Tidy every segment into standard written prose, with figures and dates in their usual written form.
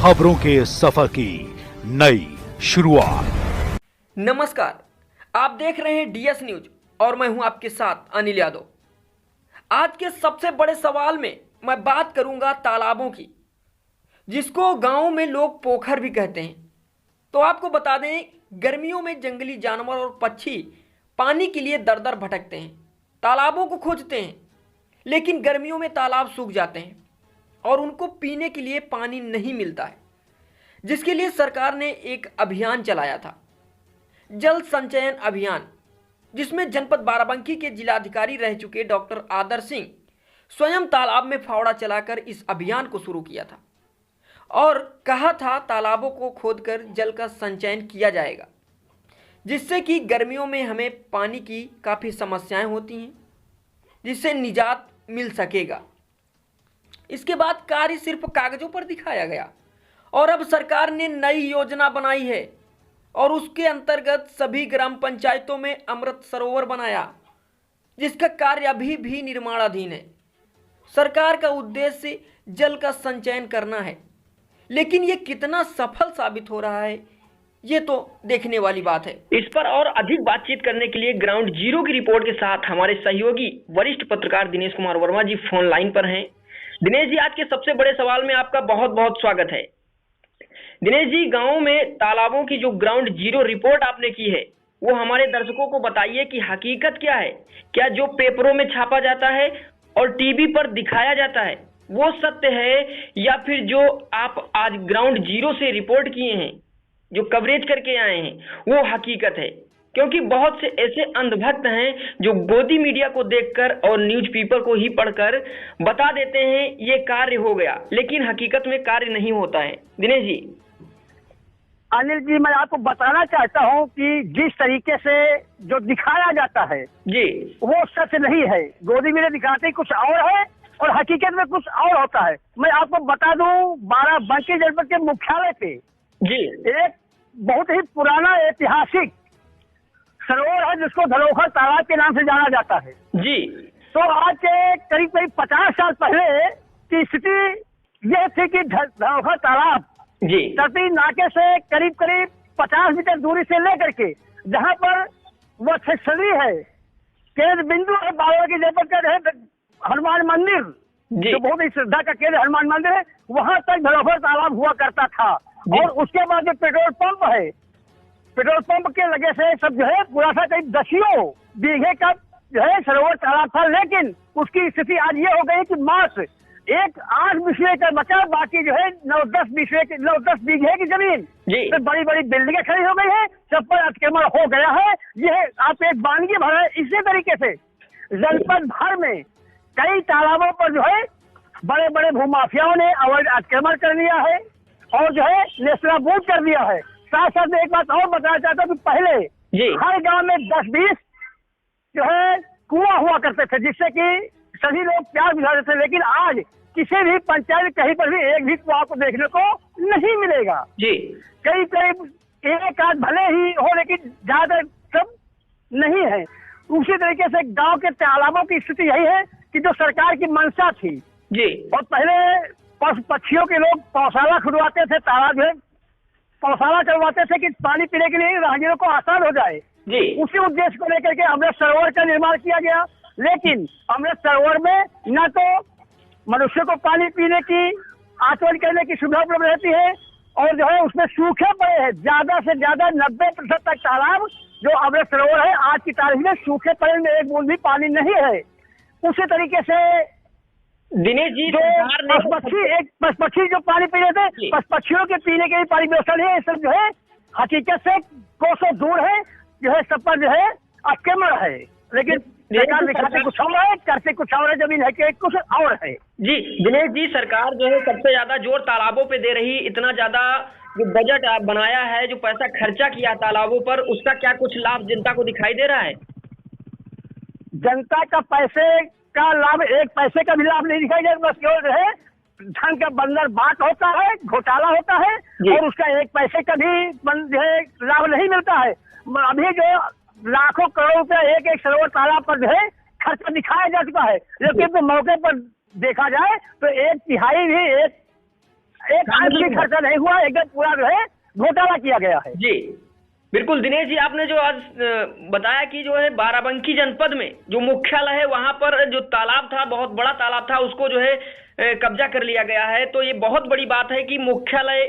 खबरों के सफर की नई शुरुआत। नमस्कार, आप देख रहे हैं डीएस न्यूज और मैं हूं आपके साथ अनिल यादव। आज के सबसे बड़े सवाल में मैं बात करूंगा तालाबों की, जिसको गांव में लोग पोखर भी कहते हैं। तो आपको बता दें, गर्मियों में जंगली जानवर और पक्षी पानी के लिए दर दर भटकते हैं, तालाबों को खोजते हैं, लेकिन गर्मियों में तालाब सूख जाते हैं और उनको पीने के लिए पानी नहीं मिलता है, जिसके लिए सरकार ने एक अभियान चलाया था, जल संचयन अभियान, जिसमें जनपद बाराबंकी के जिलाधिकारी रह चुके डॉक्टर आदर्श सिंह स्वयं तालाब में फावड़ा चलाकर इस अभियान को शुरू किया था और कहा था तालाबों को खोदकर जल का संचयन किया जाएगा, जिससे कि गर्मियों में हमें पानी की काफ़ी समस्याएं होती हैं, जिससे निजात मिल सकेगा। इसके बाद कार्य सिर्फ कागजों पर दिखाया गया और अब सरकार ने नई योजना बनाई है और उसके अंतर्गत सभी ग्राम पंचायतों में अमृत सरोवर बनाया, जिसका कार्य अभी भी निर्माणाधीन है। सरकार का उद्देश्य जल का संचयन करना है, लेकिन ये कितना सफल साबित हो रहा है, ये तो देखने वाली बात है। इस पर और अधिक बातचीत करने के लिए ग्राउंड जीरो की रिपोर्ट के साथ हमारे सहयोगी वरिष्ठ पत्रकार दिनेश कुमार वर्मा जी फोन लाइन पर हैं। दिनेश जी, आज के सबसे बड़े सवाल में आपका बहुत बहुत स्वागत है। दिनेश जी, गांव में तालाबों की जो ग्राउंड जीरो रिपोर्ट आपने की है, वो हमारे दर्शकों को बताइए कि हकीकत क्या है। क्या जो पेपरों में छापा जाता है और टीवी पर दिखाया जाता है वो सत्य है, या फिर जो आप आज ग्राउंड जीरो से रिपोर्ट किए हैं, जो कवरेज करके आए हैं, वो हकीकत है? क्योंकि बहुत से ऐसे अंधभक्त हैं जो गोदी मीडिया को देखकर और न्यूज़पेपर को ही पढ़कर बता देते हैं ये कार्य हो गया, लेकिन हकीकत में कार्य नहीं होता है। दिनेश जी। अनिल जी, मैं आपको बताना चाहता हूं कि जिस तरीके से जो दिखाया जाता है जी, वो सच नहीं है। गोदी मीडिया दिखाते ही कुछ और है और हकीकत में कुछ और होता है। मैं आपको बता दूं, बाराबंकी जनपद के मुख्यालय पे जी एक बहुत ही पुराना ऐतिहासिक सरोवर है, जिसको धरोहर तालाब के नाम से जाना जाता है जी। तो आज के करीब करीब 50 साल पहले की स्थिति यह थी कि धरोहर तालाब जी तटी नाके से करीब करीब 50 मीटर दूरी से लेकर के जहाँ पर वह छड़ी है, केंद्र बिंदु है बाराबंकी जनपद का है हनुमान मंदिर, जो बहुत ही श्रद्धा का केंद्र हनुमान मंदिर है, वहां तक धरोहर तालाब हुआ करता था। और उसके बाद जो पेट्रोल पंप है, पेट्रोल पंप के लगे से सब जो है पूरा सा करीब 10 बीघे का जो है सरोवर तालाब था। लेकिन उसकी स्थिति आज ये हो गई कि मात्र एक 8 बीघे का बचा, बाकी जो है 9-10 बीघे की जमीन तो बड़ी बड़ी बिल्डिंगें खड़ी हो गई है, सब पर अतिक्रमण हो गया है। यह आप एक वानगी भर है। इसी तरीके से जनपद भर में कई तालाबों पर जो है बड़े बड़े भूमाफियाओं ने अवैध अतिक्रमण कर दिया है और जो है नेस्तनाबूद कर दिया है। साथ साथ में एक बात और बताना चाहता हूँ कि पहले हर गांव में 10-20 जो है कुआं हुआ करते थे, जिससे कि सभी लोग प्यार बुझाते थे। लेकिन आज किसी भी पंचायत कहीं पर भी एक भी कुआं को देखने को नहीं मिलेगा जी। कई एक आध भले ही हो, लेकिन ज्यादा सब नहीं है। उसी तरीके से गांव के तालाबों की स्थिति यही है कि जो सरकार की मंशा थी जी, और पहले पशु पक्षियों के लोग पौशाला खुदवाते थे, तालाब में पौशाला करवाते थे कि पानी पीने के लिए राहगीरों को आसान हो जाए जी। उसी उद्देश्य को लेकर के अमृत सरोवर का निर्माण किया गया। लेकिन अमृत सरोवर में न तो मनुष्य को पानी पीने की आचमन करने की सुविधा उपलब्ध रहती है और जो है उसमें सूखे पड़े हैं। ज्यादा से ज्यादा 90% तक तालाब जो अमृत सरोवर है आज की तारीख में सूखे पड़े में एक बूंद भी पानी नहीं है। उसी तरीके से दिनेश जी, जो पक्षी जो पानी पी रहे थे, पक्षियों के पीने के लिए पानी व्यवस्था नहीं है। सब जो है हकीकत से कोसों दूर है, जो है सब पर जो है अतिक्रमण है। लेकिन सरकार दिखाते कुछ और है, करते कुछ और है, जमीन है कि कुछ और है जी। दिनेश जी, सरकार जो है सबसे ज्यादा जोर तालाबों पे दे रही, इतना ज्यादा जो बजट बनाया है, जो पैसा खर्चा किया तालाबों पर, उसका क्या कुछ लाभ जनता को दिखाई दे रहा है? जनता का पैसे का लाभ, एक पैसे का भी लाभ नहीं दिखाई दे, बस केवल जो है धन का बंदर बात होता है, घोटाला होता है और उसका एक पैसे का भी जो है लाभ नहीं मिलता है। अभी जो लाखों करोड़ रुपया एक एक सरोवर तालाब पर जो है खर्चा दिखाया जा चुका है, लेकिन तो मौके पर देखा जाए तो 1/3 भी एक एक आंख भी खर्चा नहीं हुआ, एकदम पूरा जो है घोटाला किया गया है। जी बिल्कुल दिनेश जी, आपने जो आज बताया कि जो है बाराबंकी जनपद में जो मुख्यालय है वहां पर जो तालाब था, बहुत बड़ा तालाब था, उसको जो है कब्जा कर लिया गया है। तो ये बहुत बड़ी बात है कि मुख्यालय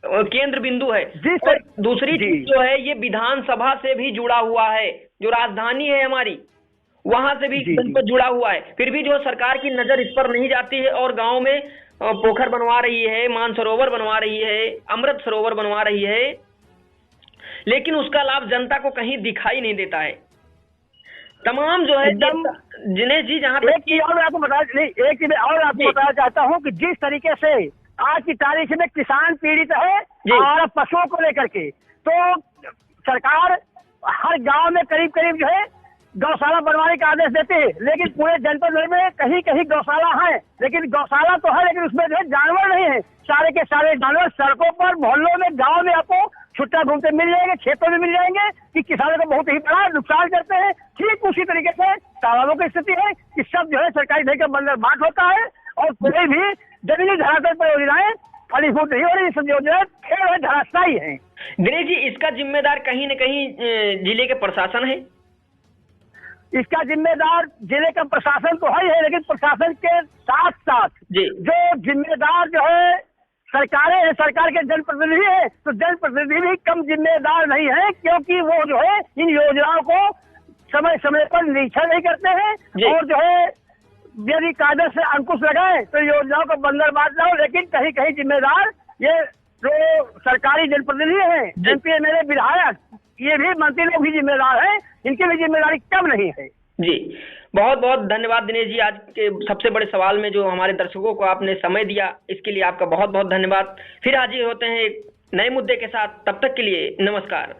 केंद्र बिंदु है। और दूसरी चीज जो है ये विधानसभा से भी जुड़ा हुआ है, जो राजधानी है हमारी वहां से भी जनपद जुड़ा हुआ है। फिर भी जो सरकार की नजर इस पर नहीं जाती है और गांव में पोखर बनवा रही है, मानसरोवर बनवा रही है, अमृत सरोवर बनवा रही है, लेकिन उसका लाभ जनता को कहीं दिखाई नहीं देता है। तमाम जो है दिनेश जी, जहाँ एक चीज और आपको बताना चाहता हूँ कि जिस तरीके से आज की तारीख में किसान पीड़ित है और पशुओं को लेकर के, तो सरकार हर गांव में करीब करीब जो है गौशाला बनवाने का आदेश देते हैं, लेकिन पूरे जनपद में कहीं कहीं गौशाला है, लेकिन गौशाला तो है लेकिन उसमें जो है जानवर नहीं है। सारे के सारे जानवर सड़कों पर, मोहल्लों में, गांव में आपको छुट्टा घूमते मिल जाएंगे, खेतों में मिल जाएंगे, कि किसानों को बहुत ही बड़ा नुकसान करते हैं। ठीक उसी तरीके से तालाबों की स्थिति है कि सब जो है सरकारी ढंग का बंदरबाट होता है और कोई भी जमीनी धरातल परियोजनाएं फलीभूत नहीं हो रही। सब योजनाएं खेल धराशायी है। दिनेश जी, इसका जिम्मेदार कहीं न कहीं जिले के प्रशासन है। इसका जिम्मेदार जिले का प्रशासन तो है, लेकिन प्रशासन के साथ साथ जो जिम्मेदार जो है सरकारें हैं, सरकार के जनप्रतिनिधि है, तो जनप्रतिनिधि भी कम जिम्मेदार नहीं है, क्योंकि वो जो है इन योजनाओं को समय समय पर निरीक्षण नहीं करते हैं और जो है यदि कायदे से अंकुश लगाए तो योजनाओं को बंदरबाट ना हो। लेकिन कहीं कहीं जिम्मेदार ये जो सरकारी जनप्रतिनिधि है, एमपी एमएलए विधायक, ये भी मंत्री लोग भी जिम्मेदार हैं, इनकी भी जिम्मेदारी कम नहीं है। जी बहुत बहुत धन्यवाद दिनेश जी, आज के सबसे बड़े सवाल में जो हमारे दर्शकों को आपने समय दिया, इसके लिए आपका बहुत बहुत धन्यवाद। फिर हाजिर होते हैं एक नए मुद्दे के साथ, तब तक के लिए नमस्कार।